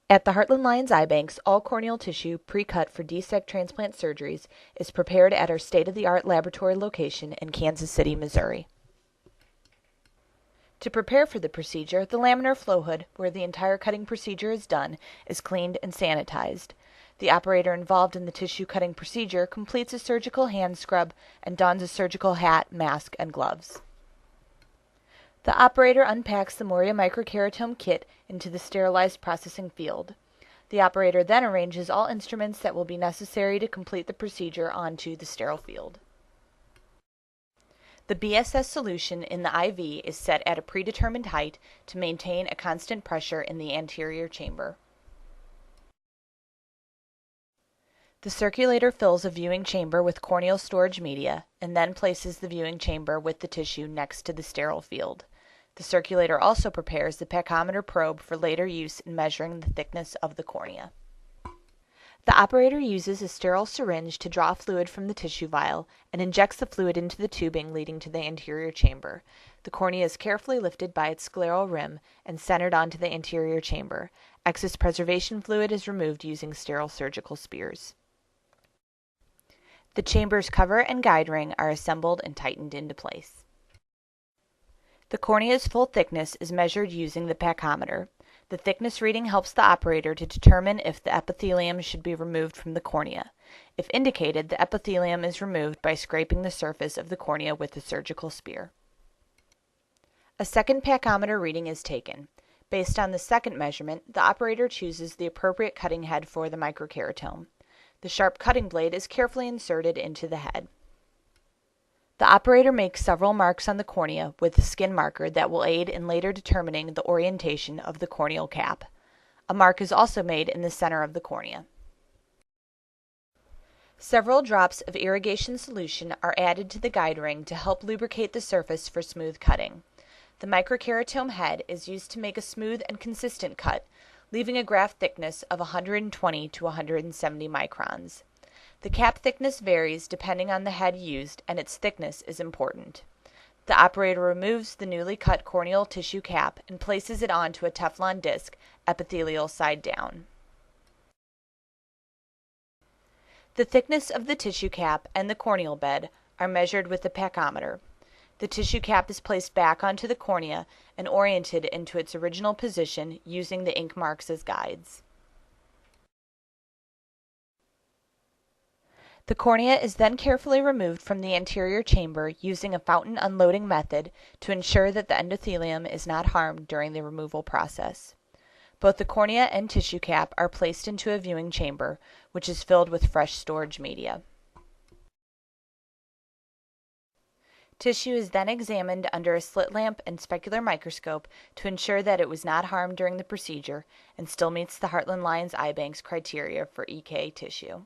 At the Heartland Lions Eye Banks, all corneal tissue pre-cut for DSEK transplant surgeries is prepared at our state-of-the-art laboratory location in Kansas City, Missouri. To prepare for the procedure, the laminar flow hood, where the entire cutting procedure is done, is cleaned and sanitized. The operator involved in the tissue cutting procedure completes a surgical hand scrub and dons a surgical hat, mask, and gloves. The operator unpacks the Moria microkeratome kit into the sterilized processing field. The operator then arranges all instruments that will be necessary to complete the procedure onto the sterile field. The BSS solution in the IV is set at a predetermined height to maintain a constant pressure in the anterior chamber. The circulator fills a viewing chamber with corneal storage media and then places the viewing chamber with the tissue next to the sterile field. The circulator also prepares the pachymeter probe for later use in measuring the thickness of the cornea. The operator uses a sterile syringe to draw fluid from the tissue vial and injects the fluid into the tubing leading to the anterior chamber. The cornea is carefully lifted by its scleral rim and centered onto the anterior chamber. Excess preservation fluid is removed using sterile surgical spears. The chamber's cover and guide ring are assembled and tightened into place. The cornea's full thickness is measured using the pachymeter. The thickness reading helps the operator to determine if the epithelium should be removed from the cornea. If indicated, the epithelium is removed by scraping the surface of the cornea with a surgical spear. A second pachymeter reading is taken. Based on the second measurement, the operator chooses the appropriate cutting head for the microkeratome. The sharp cutting blade is carefully inserted into the head. The operator makes several marks on the cornea with a skin marker that will aid in later determining the orientation of the corneal cap. A mark is also made in the center of the cornea. Several drops of irrigation solution are added to the guide ring to help lubricate the surface for smooth cutting. The microkeratome head is used to make a smooth and consistent cut, leaving a graft thickness of 120 to 170 microns. The cap thickness varies depending on the head used, and its thickness is important. The operator removes the newly cut corneal tissue cap and places it onto a Teflon disc, epithelial side down. The thickness of the tissue cap and the corneal bed are measured with the pachymeter. The tissue cap is placed back onto the cornea and oriented into its original position using the ink marks as guides. The cornea is then carefully removed from the anterior chamber using a fountain unloading method to ensure that the endothelium is not harmed during the removal process. Both the cornea and tissue cap are placed into a viewing chamber, which is filled with fresh storage media. Tissue is then examined under a slit lamp and specular microscope to ensure that it was not harmed during the procedure and still meets the Heartland Lions Eye Bank's criteria for EK tissue.